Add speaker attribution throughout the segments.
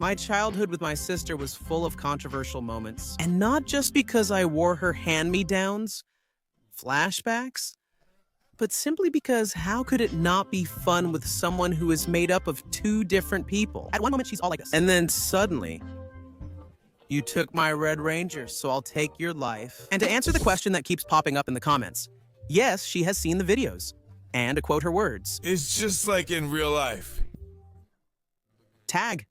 Speaker 1: My childhood with my sister was full of controversial moments, and not just because I wore her hand-me-downs, flashbacks, but simply because how could it not be fun with someone who is made up of two different people? At one moment, she's all like this. And then suddenly, you took my Red Ranger, so I'll take your life. And to answer the question that keeps popping up in the comments, yes, she has seen the videos. And to quote her words,
Speaker 2: it's just like in real life.
Speaker 1: Tag.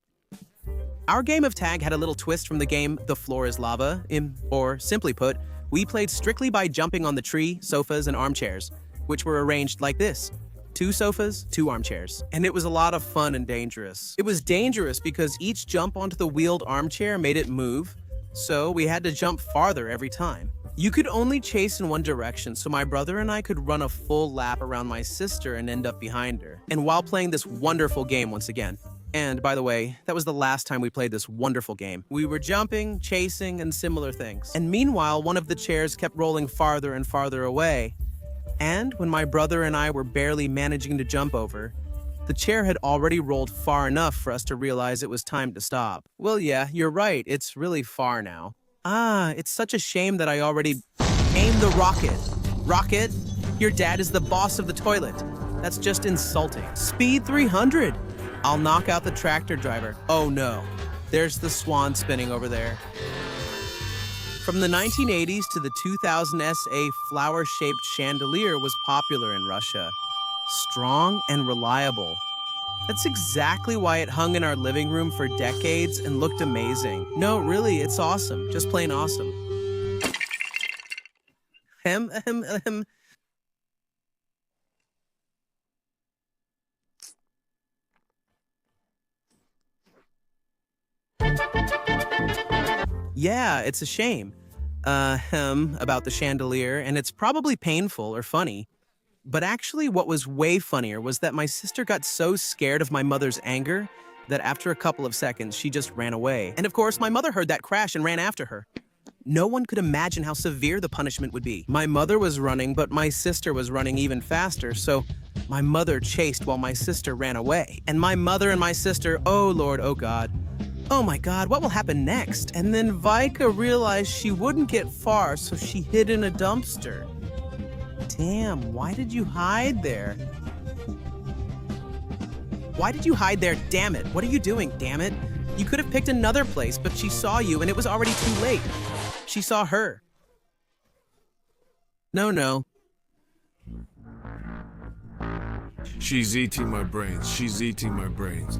Speaker 1: Our game of tag had a little twist from the game The Floor is Lava, or simply put, we played strictly by jumping on the tree, sofas, and armchairs, which were arranged like this. 2 sofas, 2 armchairs. And it was a lot of fun and dangerous. It was dangerous because each jump onto the wheeled armchair made it move, so we had to jump farther every time. You could only chase in one direction, so my brother and I could run a full lap around my sister and end up behind her. And while playing this wonderful game once again, and by the way, that was the last time we played this wonderful game. We were jumping, chasing, and similar things. And meanwhile, one of the chairs kept rolling farther and farther away. And when my brother and I were barely managing to jump over, the chair had already rolled far enough for us to realize it was time to stop. Well, yeah, you're right. It's really far now. It's such a shame that I already aimed the rocket. Rocket, your dad is the boss of the toilet. That's just insulting. Speed 300. I'll knock out the tractor driver. Oh no, there's the swan spinning over there. From the 1980s to the 2000s, a flower-shaped chandelier was popular in Russia. Strong and reliable. That's exactly why it hung in our living room for decades and looked amazing. No, really, it's awesome. Just plain awesome. Yeah, it's a shame. About the chandelier, and it's probably painful or funny. But actually, what was way funnier was that my sister got so scared of my mother's anger that after a couple of seconds, she just ran away. And of course, my mother heard that crash and ran after her. No one could imagine how severe the punishment would be. My mother was running, but my sister was running even faster, so my mother chased while my sister ran away. And my mother and my sister, oh Lord, oh God. Oh my God, what will happen next? And then Vika realized she wouldn't get far, so she hid in a dumpster. Damn, why did you hide there? Why did you hide there? Damn it. What are you doing, damn it? You could have picked another place, but she saw you and it was already too late. She saw her. No.
Speaker 2: She's eating my brains. She's eating my brains.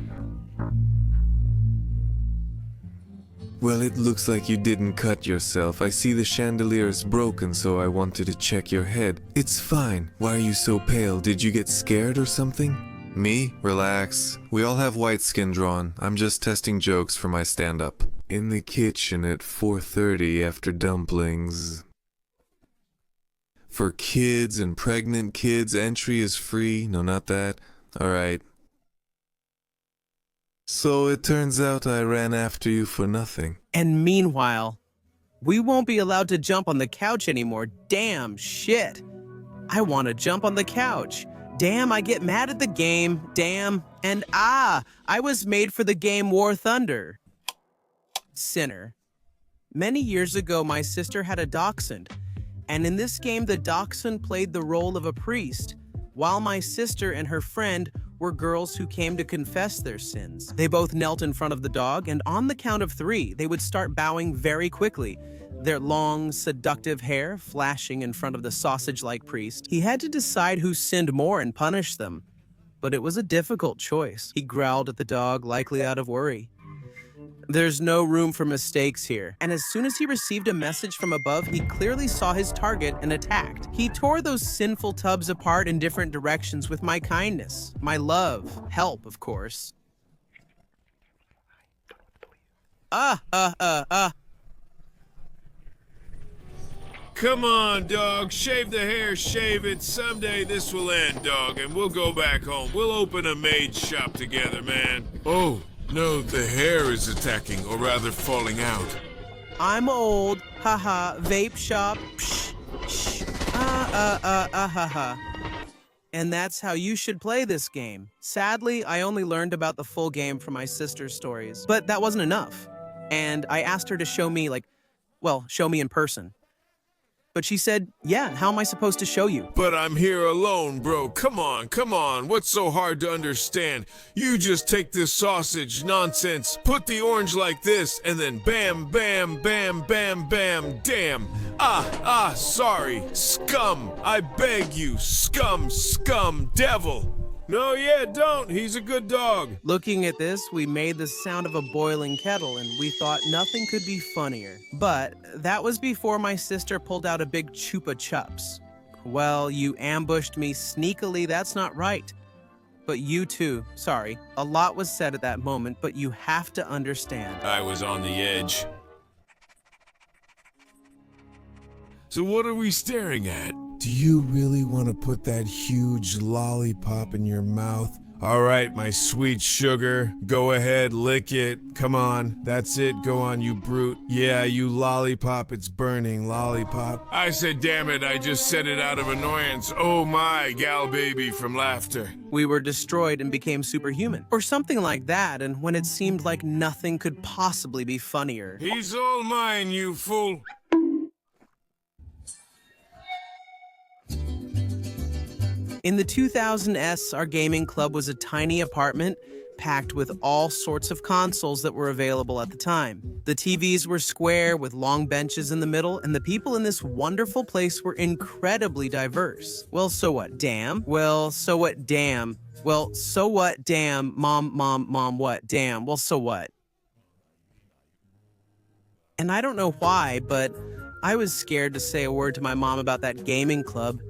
Speaker 3: Well, it looks like you didn't cut yourself. I see the chandelier is broken, so I wanted to check your head. It's fine. Why are you so pale? Did you get scared or something? Me? Relax. We all have white skin drawn. I'm just testing jokes for my stand-up. In the kitchen at 4:30 after dumplings. For kids and pregnant kids, entry is free. No, not that. Alright. So it turns out I ran after you for nothing.
Speaker 1: And meanwhile, we won't be allowed to jump on the couch anymore. Damn shit. I want to jump on the couch. Damn, I get mad at the game. Damn. And I was made for the game War Thunder. Sinner. Many years ago, my sister had a dachshund. And in this game, the dachshund played the role of a priest, while my sister and her friend were girls who came to confess their sins. They both knelt in front of the dog, and on the count of 3, they would start bowing very quickly, their long, seductive hair flashing in front of the sausage-like priest. He had to decide who sinned more and punish them, but it was a difficult choice. He growled at the dog, likely out of worry. There's no room for mistakes here. And as soon as he received a message from above, he clearly saw his target and attacked. He tore those sinful tubs apart in different directions with my kindness, my love, help, of course.
Speaker 2: Come on, dog. Shave the hair, shave it. Someday this will end, dog, and we'll go back home. We'll open a maid shop together, man. Oh. No, the hair is attacking, or rather falling out.
Speaker 1: I'm old, haha, vape shop, psh, ha ha. And that's how you should play this game. Sadly, I only learned about the full game from my sister's stories, but that wasn't enough. And I asked her to show me, show me in person. But she said, yeah, how am I supposed to show you?
Speaker 2: But I'm here alone, bro. Come on. What's so hard to understand? You just take this sausage nonsense, put the orange like this, and then bam, bam, bam, bam, bam, damn. Sorry. Scum. I beg you. Scum, devil. No, yeah, don't. He's a good dog.
Speaker 1: Looking at this, we made the sound of a boiling kettle, and we thought nothing could be funnier. But that was before my sister pulled out a big Chupa Chups. Well, you ambushed me sneakily, that's not right. But you too, sorry. A lot was said at that moment, but you have to understand.
Speaker 2: I was on the edge. So what are we staring at?
Speaker 4: Do you really want to put that huge lollipop in your mouth?
Speaker 2: All right, my sweet sugar. Go ahead, lick it. Come on. That's it. Go on, you brute. Yeah, you lollipop. It's burning, lollipop. I said, damn it. I just said it out of annoyance. Oh my, gal baby from laughter.
Speaker 1: We were destroyed and became superhuman, or something like that, and when it seemed like nothing could possibly be funnier.
Speaker 2: He's all mine, you fool.
Speaker 1: In the 2000s, our gaming club was a tiny apartment packed with all sorts of consoles that were available at the time. The TVs were square with long benches in the middle, and the people in this wonderful place were incredibly diverse. Well, so what, damn? Well, so what, damn? Well, so what, damn? Mom, what? Damn, well, so what? And I don't know why, but I was scared to say a word to my mom about that gaming club,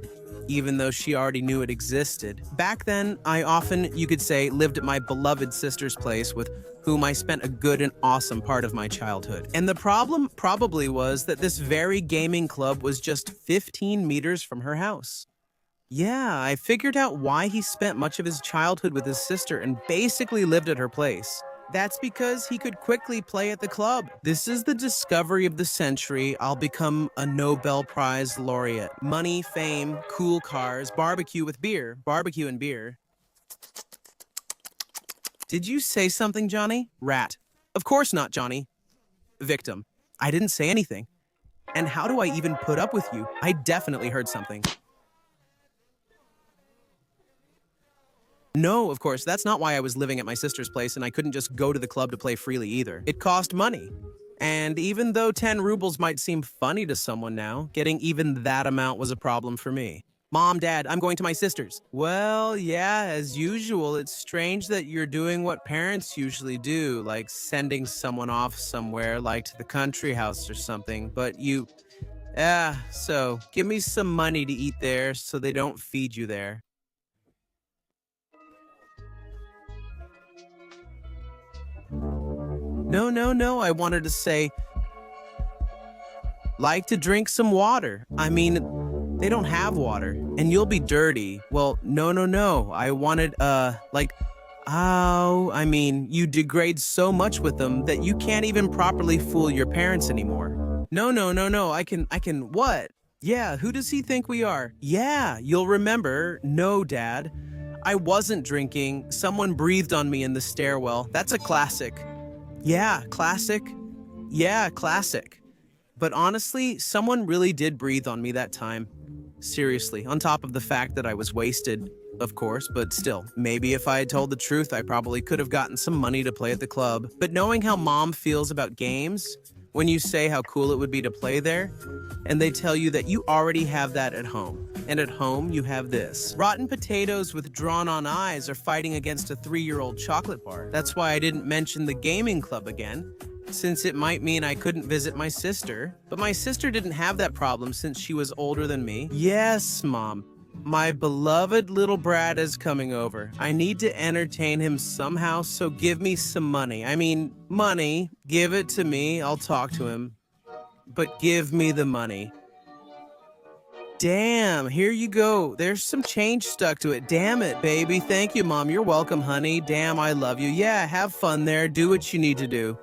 Speaker 1: even though she already knew it existed. Back then, I often, you could say, lived at my beloved sister's place with whom I spent a good and awesome part of my childhood. And the problem probably was that this very gaming club was just 15 meters from her house. Yeah, I figured out why he spent much of his childhood with his sister and basically lived at her place. That's because he could quickly play at the club. This is the discovery of the century. I'll become a Nobel Prize laureate. Money, fame, cool cars, barbecue and beer. Did you say something, Johnny? Rat. Of course not, Johnny. Victim. I didn't say anything. And how do I even put up with you? I definitely heard something. No, of course, that's not why I was living at my sister's place, and I couldn't just go to the club to play freely either. It cost money. And even though 10 rubles might seem funny to someone now, getting even that amount was a problem for me. Mom, Dad, I'm going to my sister's. Well, yeah, as usual, it's strange that you're doing what parents usually do, like sending someone off somewhere, like to the country house or something, but so give me some money to eat there so they don't feed you there. No, I wanted to say, like to drink some water. I mean, they don't have water, and you'll be dirty. Well, no, I wanted, you degrade so much with them that you can't even properly fool your parents anymore. No, I can, what? Yeah, who does he think we are? Yeah, you'll remember. No, Dad. I wasn't drinking. Someone breathed on me in the stairwell. That's a classic. Yeah, classic. But honestly, someone really did breathe on me that time. Seriously, on top of the fact that I was wasted, of course, but still, maybe if I had told the truth, I probably could have gotten some money to play at the club. But knowing how Mom feels about games, when you say how cool it would be to play there, and they tell you that you already have that at home. And at home, you have this. Rotten potatoes with drawn-on eyes are fighting against a 3-year-old chocolate bar. That's why I didn't mention the gaming club again, since it might mean I couldn't visit my sister. But my sister didn't have that problem since she was older than me. Yes, Mom. My beloved little Brad is coming over. I need to entertain him somehow, so give me some money. I mean, money. Give it to me. I'll talk to him. But give me the money. Damn, here you go. There's some change stuck to it. Damn it, baby. Thank you, Mom. You're welcome, honey. Damn, I love you. Yeah, have fun there. Do what you need to do.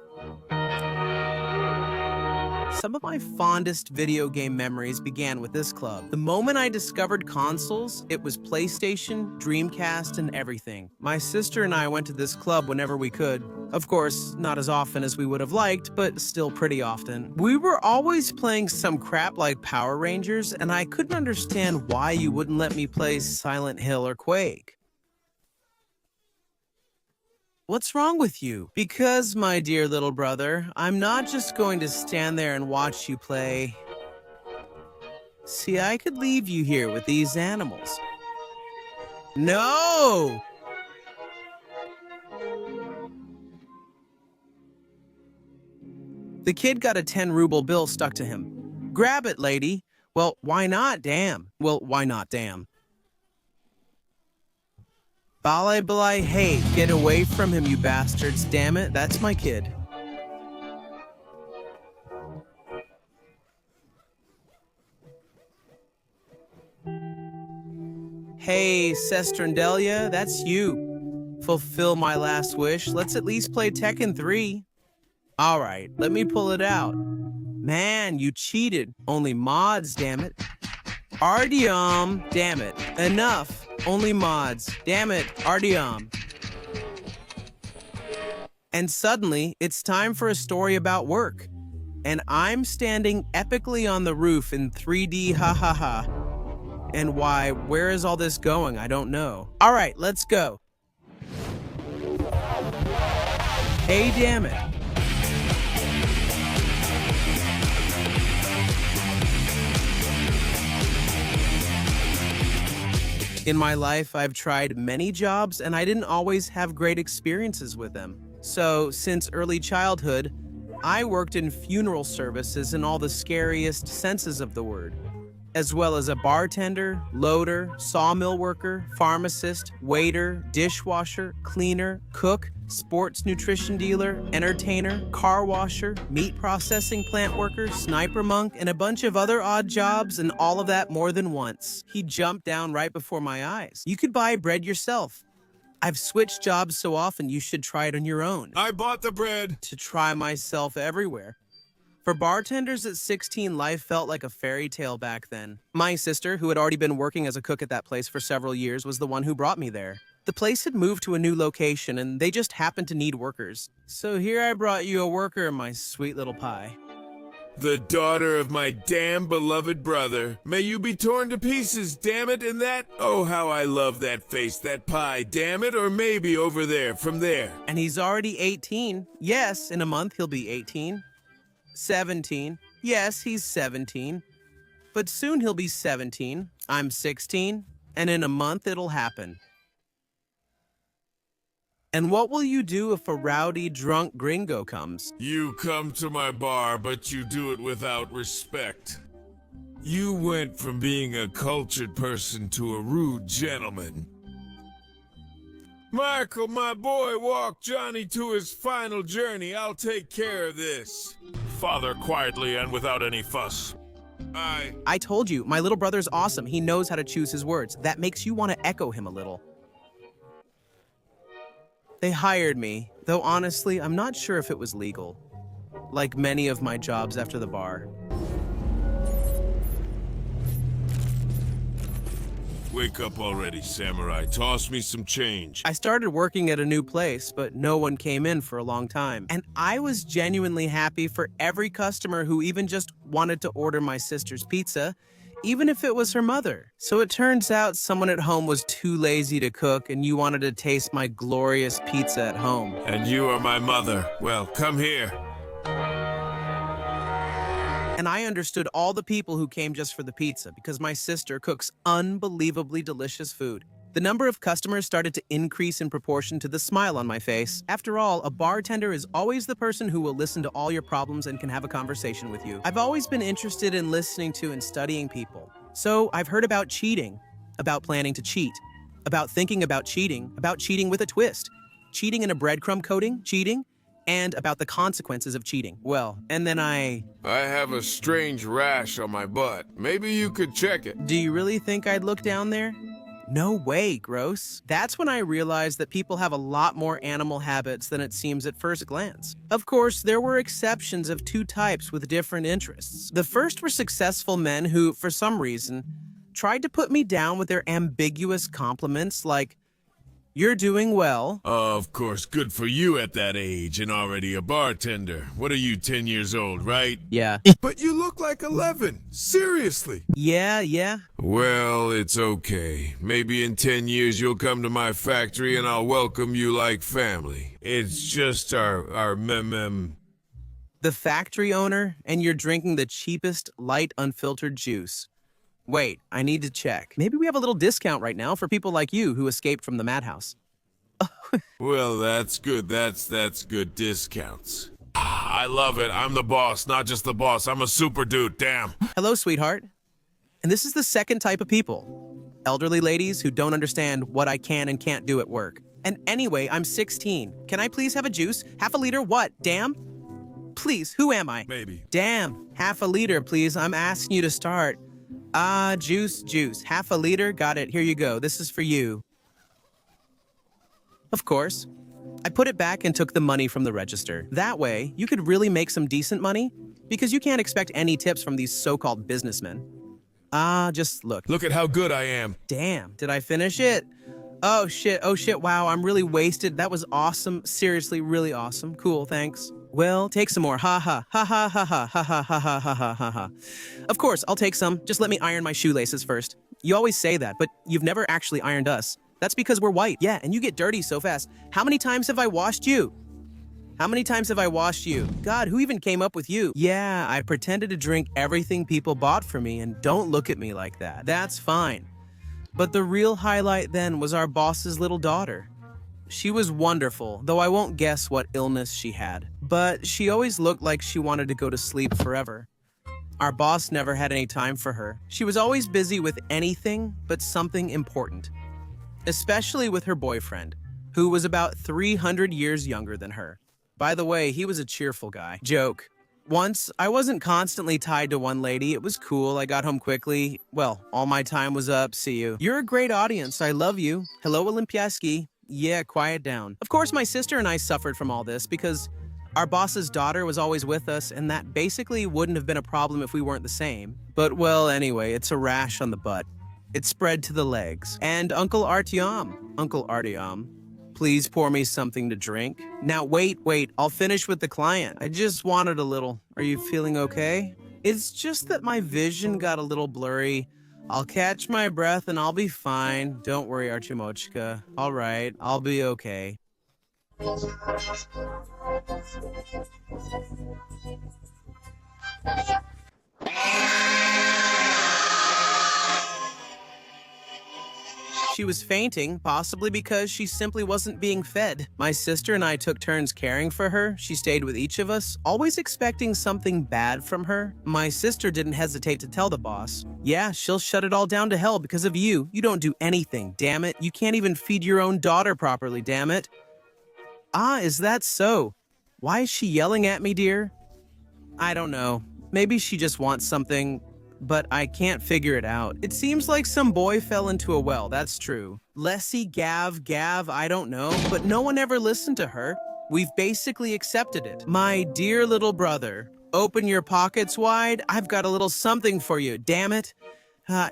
Speaker 1: Some of my fondest video game memories began with this club. The moment I discovered consoles, it was PlayStation, Dreamcast, and everything. My sister and I went to this club whenever we could. Of course, not as often as we would have liked, but still pretty often. We were always playing some crap like Power Rangers, and I couldn't understand why you wouldn't let me play Silent Hill or Quake. What's wrong with you? Because, my dear little brother, I'm not just going to stand there and watch you play. See, I could leave you here with these animals. No! The kid got a 10-ruble bill stuck to him. Grab it, lady. Well, why not, damn? Well, why not, damn? Balai balai, hey, get away from him, you bastards. Damn it, that's my kid. Hey, Sestrandelia, that's you. Fulfill my last wish. Let's at least play Tekken 3. All right, let me pull it out. Man, you cheated. Only mods, damn it. Artyom, damn it. Enough. Only mods. Damn it, Artyom. And suddenly, it's time for a story about work. And I'm standing epically on the roof in 3D, ha ha ha. And why, where is all this going? I don't know. All right, let's go. Hey, damn it. In my life, I've tried many jobs, and I didn't always have great experiences with them. So, since early childhood, I worked in funeral services in all the scariest senses of the word, as well as a bartender, loader, sawmill worker, pharmacist, waiter, dishwasher, cleaner, cook, sports nutrition dealer, entertainer, car washer, meat processing plant worker, sniper monk, and a bunch of other odd jobs, and all of that more than once. He jumped down right before my eyes. You could buy bread yourself. I've switched jobs so often you should try it on your own.
Speaker 2: I bought the bread.
Speaker 1: To try myself everywhere. For bartenders at 16, life felt like a fairy tale back then. My sister, who had already been working as a cook at that place for several years, was the one who brought me there. The place had moved to a new location, and they just happened to need workers. So here I brought you a worker, my sweet little pie.
Speaker 2: The daughter of my damn beloved brother. May you be torn to pieces, damn it, and that. Oh, how I love that face, that pie, damn it, or maybe over there, from there.
Speaker 1: And he's already 18. Yes, in a month he'll be 18. 17. Yes, he's 17. But soon he'll be 17. I'm 16. And in a month it'll happen. And what will you do if a rowdy, drunk gringo comes?
Speaker 2: You come to my bar, but you do it without respect. You went from being a cultured person to a rude gentleman. Michael, my boy, walk Johnny to his final journey. I'll take care of this. Father, quietly and without any fuss.
Speaker 1: I told you, my little brother's awesome. He knows how to choose his words. That makes you want to echo him a little. They hired me, though honestly, I'm not sure if it was legal. Like many of my jobs after the bar.
Speaker 2: Wake up already, samurai. Toss me some change.
Speaker 1: I started working at a new place, but no one came in for a long time. And I was genuinely happy for every customer who even just wanted to order my sister's pizza, even if it was her mother. So it turns out someone at home was too lazy to cook, and you wanted to taste my glorious pizza at home.
Speaker 2: And you are my mother. Well, come here.
Speaker 1: And I understood all the people who came just for the pizza because my sister cooks unbelievably delicious food. The number of customers started to increase in proportion to the smile on my face. After all, a bartender is always the person who will listen to all your problems and can have a conversation with you. I've always been interested in listening to and studying people. So I've heard about cheating, about planning to cheat, about thinking about cheating with a twist, cheating in a breadcrumb coating, cheating, and about the consequences of cheating. Well, and then I
Speaker 2: have a strange rash on my butt. Maybe you could check it.
Speaker 1: Do you really think I'd look down there? No way, gross. That's when I realized that people have a lot more animal habits than it seems at first glance. Of course, there were exceptions of two types with different interests. The first were successful men who, for some reason, tried to put me down with their ambiguous compliments like, "You're doing well."
Speaker 2: Of course, good for you at that age and already a bartender. What are you, 10 years old, right?
Speaker 1: Yeah.
Speaker 4: But you look like 11. Seriously.
Speaker 1: Yeah.
Speaker 2: Well, it's okay. Maybe in 10 years you'll come to my factory and I'll welcome you like family. It's just our mem.
Speaker 1: The factory owner, and you're drinking the cheapest, light, unfiltered juice. Wait, I need to check. Maybe we have a little discount right now for people like you who escaped from the madhouse.
Speaker 2: Well, that's good. That's good discounts. I love it. I'm the boss, not just the boss. I'm a super dude, damn.
Speaker 1: Hello, sweetheart. And this is the second type of people. Elderly ladies who don't understand what I can and can't do at work. And anyway, I'm 16. Can I please have a juice? Half a liter, what? Damn? Please, who am I?
Speaker 2: Maybe.
Speaker 1: Damn, half a liter, please. I'm asking you to start. Juice. Half a liter, got it. Here you go. This is for you. Of course. I put it back and took the money from the register. That way, you could really make some decent money because you can't expect any tips from these so-called businessmen. Just look.
Speaker 2: Look at how good I am.
Speaker 1: Damn, did I finish it? Oh shit, wow, I'm really wasted. That was awesome. Seriously, really awesome. Cool, thanks. Well, take some more. Ha ha ha ha ha ha ha ha ha ha ha ha ha. Of course, I'll take some. Just let me iron my shoelaces first. You always say that, but you've never actually ironed us. That's because we're white. Yeah, and you get dirty so fast. How many times have I washed you? How many times have I washed you? God, who even came up with you? Yeah, I pretended to drink everything people bought for me, and don't look at me like that. That's fine. But the real highlight then was our boss's little daughter. She was wonderful, though I won't guess what illness she had. But she always looked like she wanted to go to sleep forever. Our boss never had any time for her. She was always busy with anything but something important. Especially with her boyfriend, who was about 300 years younger than her. By the way, he was a cheerful guy. Joke. Once, I wasn't constantly tied to one lady. It was cool. I got home quickly. Well, all my time was up. See you. You're a great audience. I love you. Hello, Olympiaski. Yeah, quiet down. Of course, my sister and I suffered from all this because our boss's daughter was always with us, and that basically wouldn't have been a problem if we weren't the same. But, well, anyway, it's a rash on the butt. It spread to the legs. And Uncle Artyom, please pour me something to drink. Now, wait, I'll finish with the client. I just wanted a little. Are you feeling okay? It's just that my vision got a little blurry. I'll catch my breath and I'll be fine. Don't worry, Artymochka. All right, I'll be okay. She was fainting, possibly because she simply wasn't being fed. My sister and I took turns caring for her. She stayed with each of us, always expecting something bad from her. My sister didn't hesitate to tell the boss, "Yeah, she'll shut it all down to hell because of you. You don't do anything, damn it. You can't even feed your own daughter properly, damn it." Is that so? Why is she yelling at me, dear? I don't know. Maybe she just wants something, but I can't figure it out. It seems like some boy fell into a well, that's true. Lessie, Gav, I don't know, but no one ever listened to her. We've basically accepted it. My dear little brother, open your pockets wide. I've got a little something for you, damn it.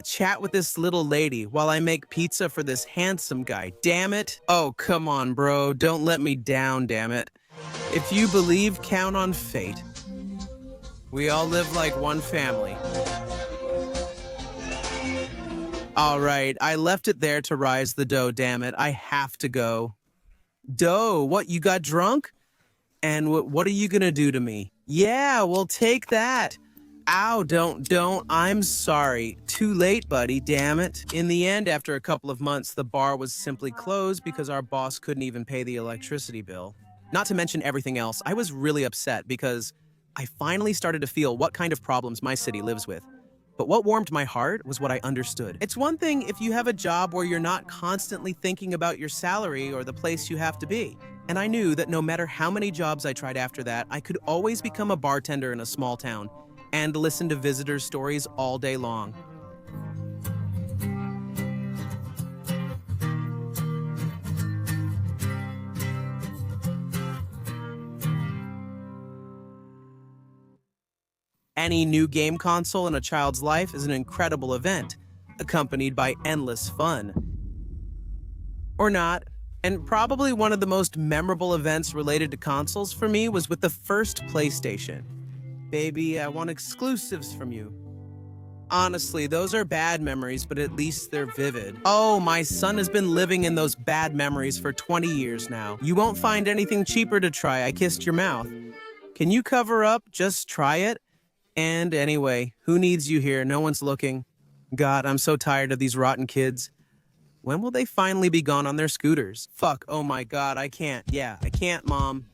Speaker 1: Chat with this little lady while I make pizza for this handsome guy, damn it. Oh, come on, bro, don't let me down, damn it. If you believe, count on fate. We all live like one family. All right, I left it there to rise the dough, damn it. I have to go. Dough, what, you got drunk? And what are you gonna do to me? Yeah, well, take that. Ow, don't, I'm sorry. Too late, buddy, damn it. In the end, after a couple of months, the bar was simply closed because our boss couldn't even pay the electricity bill. Not to mention everything else, I was really upset because I finally started to feel what kind of problems my city lives with. But what warmed my heart was what I understood. It's one thing if you have a job where you're not constantly thinking about your salary or the place you have to be. And I knew that no matter how many jobs I tried after that, I could always become a bartender in a small town and listen to visitors' stories all day long. Any new game console in a child's life is an incredible event, accompanied by endless fun. Or not. And probably one of the most memorable events related to consoles for me was with the first PlayStation. Baby, I want exclusives from you. Honestly, those are bad memories, but at least they're vivid. Oh, my son has been living in those bad memories for 20 years now. You won't find anything cheaper to try. I kissed your mouth. Can you cover up? Just try it. And anyway, who needs you here? No one's looking. God, I'm so tired of these rotten kids. When will they finally be gone on their scooters? Fuck, oh my God, I can't. Yeah, I can't, Mom.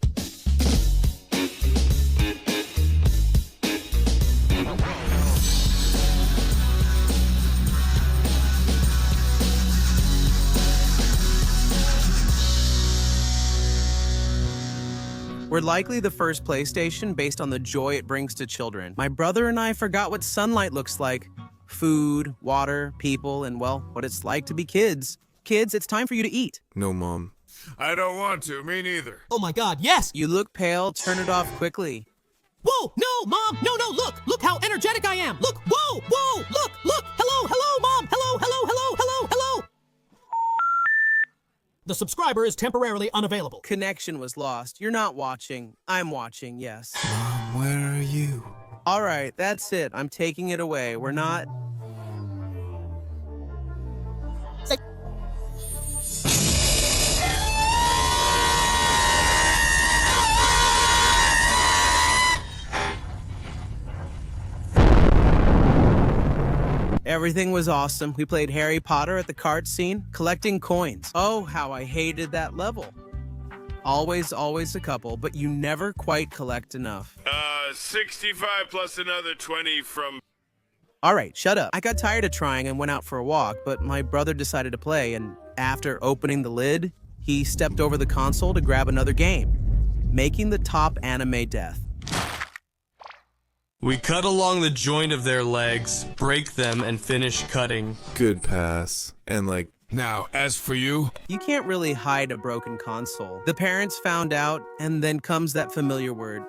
Speaker 1: We're likely the first PlayStation based on the joy it brings to children. My brother and I forgot what sunlight looks like. Food, water, people, and well, what it's like to be kids. Kids, it's time for you to eat.
Speaker 3: No, Mom.
Speaker 2: I don't want to, me neither.
Speaker 5: Oh my God, yes!
Speaker 1: You look pale, turn it off quickly.
Speaker 5: Whoa, no, Mom, no, look how energetic I am. Look, whoa, look, hello, Mom, hello. The subscriber is temporarily unavailable.
Speaker 1: Connection was lost. You're not watching. I'm watching, yes.
Speaker 3: Mom, where are you?
Speaker 1: All right, that's it. I'm taking it away. We're not... Everything was awesome. We played Harry Potter at the card scene, collecting coins. Oh, how I hated that level. Always a couple, but you never quite collect enough.
Speaker 2: 65 plus another 20 from...
Speaker 1: All right, shut up. I got tired of trying and went out for a walk, but my brother decided to play, and after opening the lid, he stepped over the console to grab another game, making the top anime death.
Speaker 6: We cut along the joint of their legs, break them, and finish cutting.
Speaker 3: Good pass. And like,
Speaker 2: Now, as for you...
Speaker 1: You can't really hide a broken console. The parents found out, and then comes that familiar word.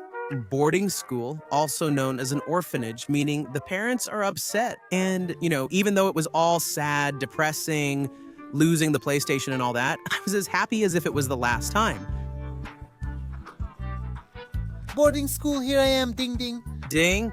Speaker 1: Boarding school, also known as an orphanage, meaning the parents are upset. And, you know, even though it was all sad, depressing, losing the PlayStation and all that, I was as happy as if it was the last time.
Speaker 7: Boarding school, here I am, ding ding.
Speaker 1: Ding.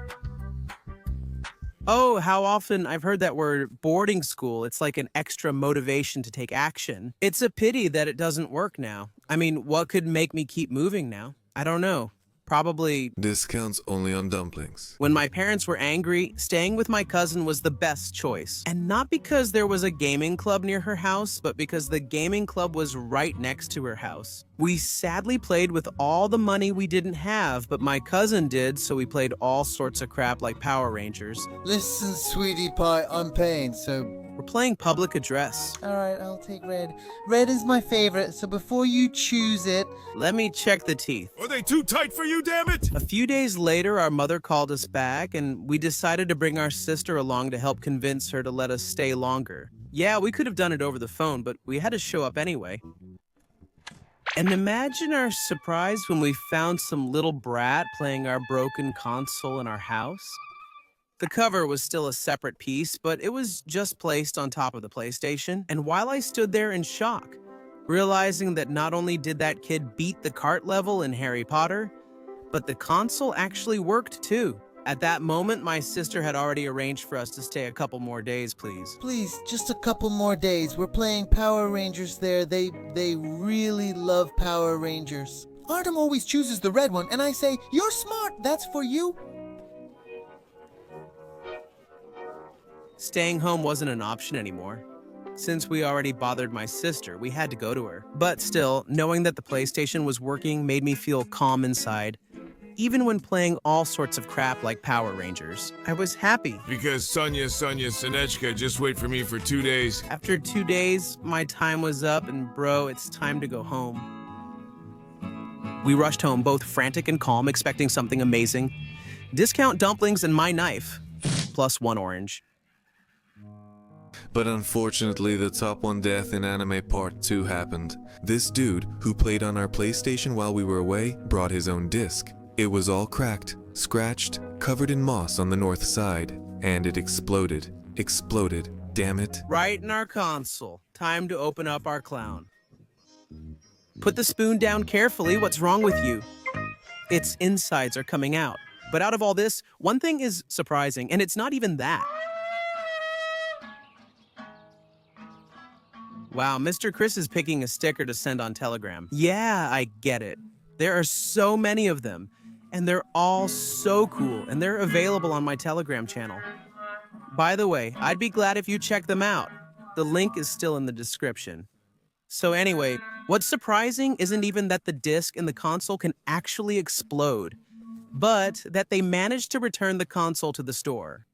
Speaker 1: Oh, how often I've heard that word, boarding school. It's like an extra motivation to take action. It's a pity that it doesn't work now. I mean, what could make me keep moving now? I don't know. Probably...
Speaker 3: discounts only on dumplings.
Speaker 1: When my parents were angry, staying with my cousin was the best choice. And not because there was a gaming club near her house, but because the gaming club was right next to her house. We sadly played with all the money we didn't have, but my cousin did, so we played all sorts of crap like Power Rangers.
Speaker 7: Listen, sweetie pie, I'm paying, so...
Speaker 1: We're playing Public Address.
Speaker 7: Alright, I'll take red. Red is my favorite, so before you choose it...
Speaker 1: Let me check the teeth.
Speaker 2: Are they too tight for you, damn it?
Speaker 1: A few days later, our mother called us back, and we decided to bring our sister along to help convince her to let us stay longer. Yeah, we could have done it over the phone, but we had to show up anyway. And imagine our surprise when we found some little brat playing our broken console in our house. The cover was still a separate piece, but it was just placed on top of the PlayStation. And while I stood there in shock, realizing that not only did that kid beat the cart level in Harry Potter, but the console actually worked too. At that moment, my sister had already arranged for us to stay a couple more days, please.
Speaker 7: Please, just a couple more days. We're playing Power Rangers there. They really love Power Rangers. Artem always chooses the red one, and I say, you're smart, that's for you.
Speaker 1: Staying home wasn't an option anymore. Since we already bothered my sister, we had to go to her. But still, knowing that the PlayStation was working made me feel calm inside. Even when playing all sorts of crap like Power Rangers, I was happy.
Speaker 2: Because Sonia, Sinechka, just wait for me for 2 days.
Speaker 1: After 2 days, my time was up, and bro, it's time to go home. We rushed home, both frantic and calm, expecting something amazing. Discount dumplings and my knife, plus 1 orange.
Speaker 3: But unfortunately, the top one death in Anime Part 2 happened. This dude, who played on our PlayStation while we were away, brought his own disc. It was all cracked, scratched, covered in moss on the north side, and it exploded. Exploded. Damn it.
Speaker 1: Right in our console. Time to open up our clown. Put the spoon down carefully. What's wrong with you? Its insides are coming out. But out of all this, one thing is surprising, and it's not even that. Wow, Mr. Chris is picking a sticker to send on Telegram. Yeah, I get it. There are so many of them, and they're all so cool, and they're available on my Telegram channel. By the way, I'd be glad if you check them out. The link is still in the description. So anyway, what's surprising isn't even that the disc in the console can actually explode, but that they managed to return the console to the store.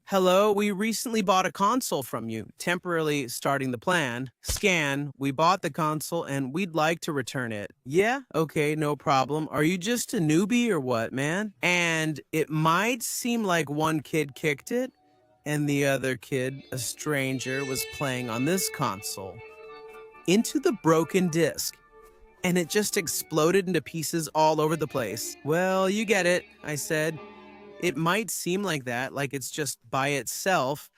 Speaker 1: Hello, we recently bought a console from you, temporarily starting the plan. Scan, we bought the console and we'd like to return it. Yeah, okay, no problem. Are you just a newbie or what, man? And it might seem like one kid kicked it, and the other kid, a stranger, was playing on this console into the broken disc, and it just exploded into pieces all over the place. Well, you get it, I said. It might seem like that, like it's just by itself.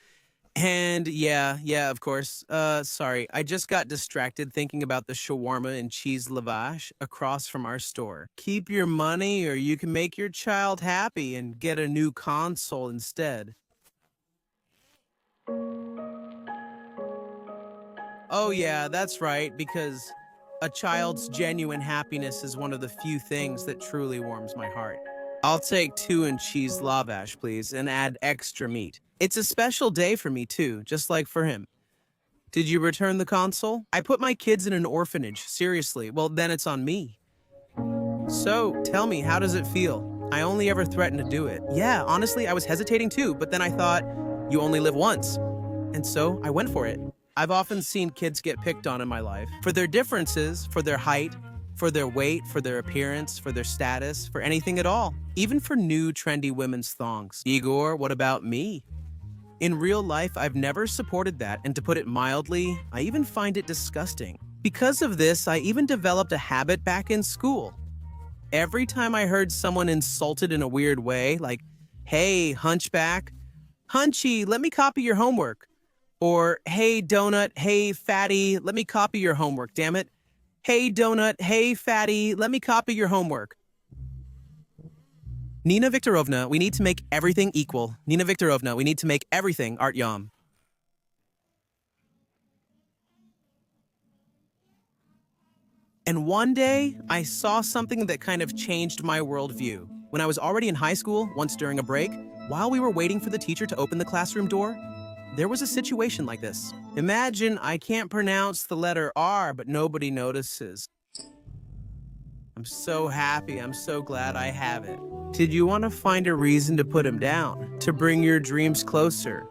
Speaker 1: And yeah, of course. Sorry, I just got distracted thinking about the shawarma and cheese lavash across from our store. Keep your money or you can make your child happy and get a new console instead. Oh yeah, that's right, because a child's genuine happiness is one of the few things that truly warms my heart. I'll take 2 and cheese lavash, please, and add extra meat. It's a special day for me, too, just like for him. Did you return the console? I put my kids in an orphanage, seriously. Well, then it's on me. So, tell me, how does it feel? I only ever threatened to do it. Yeah, honestly, I was hesitating too, but then I thought, you only live once. And so, I went for it. I've often seen kids get picked on in my life. For their differences, for their height, for their weight, for their appearance, for their status, for anything at all. Even for new trendy women's thongs. Igor, what about me? In real life, I've never supported that, and to put it mildly, I even find it disgusting. Because of this, I even developed a habit back in school. Every time I heard someone insulted in a weird way, like, hey, hunchback, hunchy, let me copy your homework. Or, hey, donut, hey, fatty, let me copy your homework, damn it. Hey, donut, hey, fatty, let me copy your homework. Nina Viktorovna, we need to make everything equal. Nina Viktorovna, we need to make everything Artyom. And one day, I saw something that kind of changed my worldview. When I was already in high school, once during a break, while we were waiting for the teacher to open the classroom door, there was a situation like this. Imagine I can't pronounce the letter R, but nobody notices. I'm so happy. I'm so glad I have it. Did you want to find a reason to put him down? To bring your dreams closer?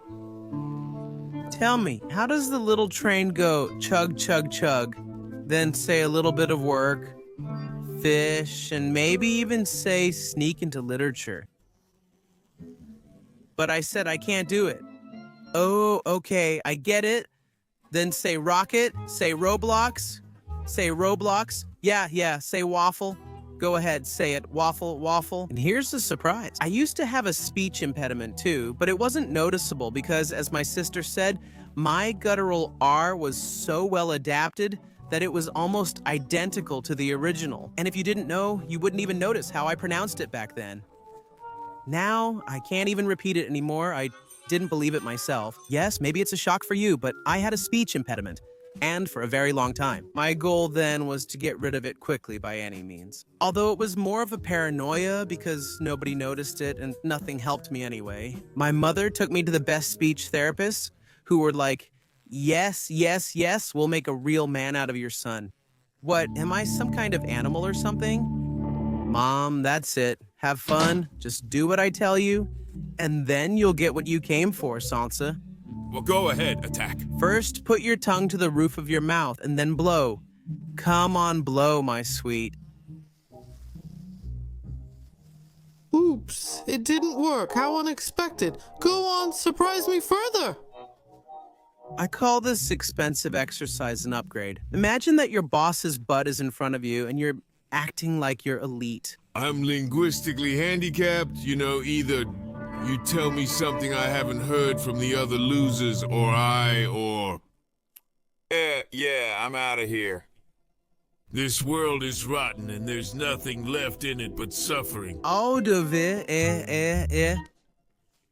Speaker 1: Tell me, how does the little train go? Chug, chug, chug. Then say a little bit of work, fish, and maybe even say sneak into literature. But I said I can't do it. Oh, okay, I get it. Then say rocket, say Roblox, say Roblox. Yeah, say waffle. Go ahead, say it, waffle, waffle. And here's the surprise. I used to have a speech impediment too, but it wasn't noticeable because, as my sister said, my guttural R was so well adapted that it was almost identical to the original. And if you didn't know, you wouldn't even notice how I pronounced it back then. Now, I can't even repeat it anymore. I didn't believe it myself. Yes, maybe it's a shock for you, but I had a speech impediment, and for a very long time. My goal then was to get rid of it quickly by any means. Although it was more of a paranoia because nobody noticed it and nothing helped me anyway. My mother took me to the best speech therapists who were like, yes, we'll make a real man out of your son. What, am I some kind of animal or something? Mom, that's it. Have fun, just do what I tell you, and then you'll get what you came for, Sansa.
Speaker 2: Well, go ahead, attack.
Speaker 1: First, put your tongue to the roof of your mouth and then blow. Come on, blow, my sweet.
Speaker 5: Oops, it didn't work. How unexpected. Go on, surprise me further.
Speaker 1: I call this expensive exercise an upgrade. Imagine that your boss's butt is in front of you and you're acting like you're elite.
Speaker 2: I'm linguistically handicapped. You know, either you tell me something I haven't heard from the other losers, or... Yeah, I'm out of here. This world is rotten and there's nothing left in it but suffering.
Speaker 1: Eau de vie,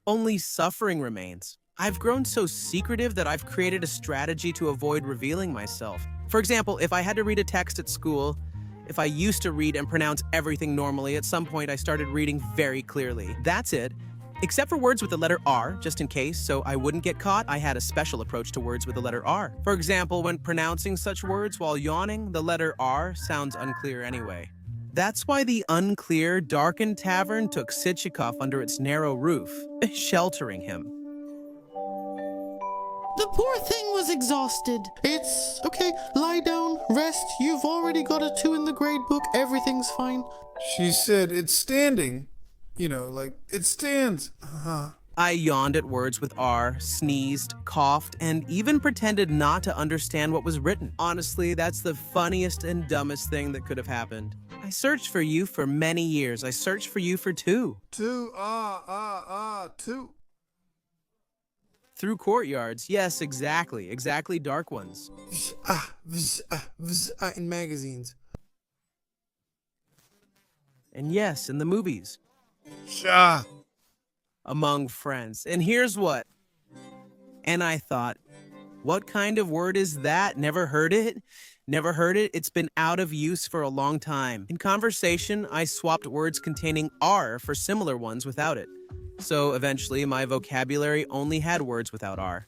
Speaker 1: Only suffering remains. I've grown so secretive that I've created a strategy to avoid revealing myself. For example, if I had to read a text at school, if I used to read and pronounce everything normally, at some point I started reading very clearly. That's it. Except for words with the letter R, just in case, so I wouldn't get caught, I had a special approach to words with the letter R. For example, when pronouncing such words while yawning, the letter R sounds unclear anyway. That's why the unclear, darkened tavern took Sitchikov under its narrow roof, sheltering him.
Speaker 5: The poor thing was exhausted. It's okay, lie down, rest. You've already got a 2 in the grade book. Everything's fine.
Speaker 8: She said it's standing. You know, like, it stands.
Speaker 1: I yawned at words with R, sneezed, coughed, and even pretended not to understand what was written. Honestly, that's the funniest and dumbest thing that could have happened. I searched for you for many years. I searched for you for 2.
Speaker 8: 2, 2.
Speaker 1: Through courtyards. Yes, exactly dark ones.
Speaker 8: In magazines.
Speaker 1: And yes, in the movies.
Speaker 8: Shah.
Speaker 1: Among friends. And here's what. And I thought, what kind of word is that? Never heard it? Never heard it? It's been out of use for a long time. In conversation, I swapped words containing R for similar ones without it. So eventually, my vocabulary only had words without R.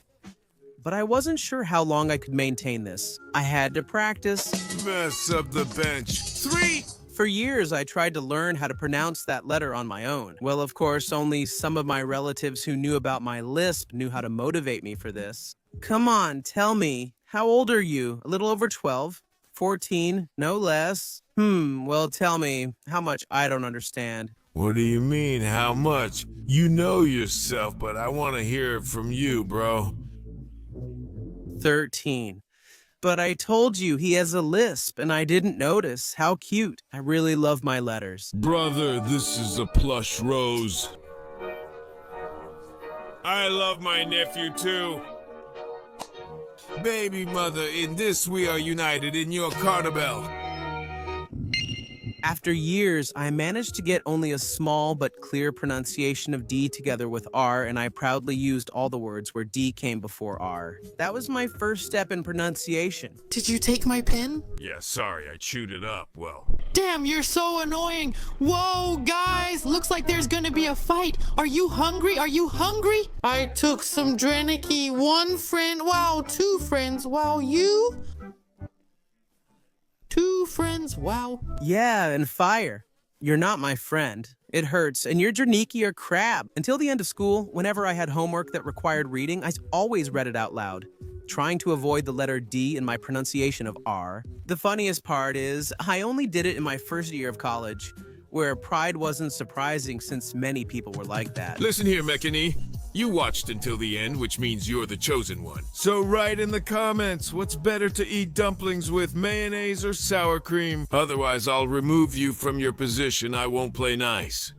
Speaker 1: But I wasn't sure how long I could maintain this. I had to practice.
Speaker 2: Mess up the bench. 3!
Speaker 1: For years, I tried to learn how to pronounce that letter on my own. Well, of course, only some of my relatives who knew about my lisp knew how to motivate me for this. Come on, tell me, how old are you? A little over 12? 14? No less? Well, tell me, how much I don't understand.
Speaker 2: What do you mean, how much? You know yourself, but I want to hear it from you, bro.
Speaker 1: 13. But I told you he has a lisp, and I didn't notice. How cute. I really love my letters.
Speaker 2: Brother, this is a plush rose. I love my nephew, too. Baby mother, in this we are united in your cartabel.
Speaker 1: After years, I managed to get only a small but clear pronunciation of D together with R, and I proudly used all the words where D came before R. That was my first step in pronunciation.
Speaker 5: Did you take my pen?
Speaker 2: Yeah, sorry, I chewed it up. Well,
Speaker 5: Damn, you're so annoying. Whoa, guys, looks like there's gonna be a fight. Are you hungry? Are you hungry? I took some Dreniki. 1 friend. Wow, 2 friends. Wow, you? 2 friends. Wow.
Speaker 1: Yeah, and fire. You're not my friend. It hurts, and your Draniki are crab. Until the end of school, whenever I had homework that required reading, I always read it out loud, trying to avoid the letter D in my pronunciation of R. The funniest part is, I only did it in my first year of college, where pride wasn't surprising since many people were like that.
Speaker 2: listen here, Mechany. You watched until the end, which means you're the chosen one. So write in the comments, what's better to eat dumplings with, mayonnaise or sour cream? Otherwise, I'll remove you from your position. I won't play nice.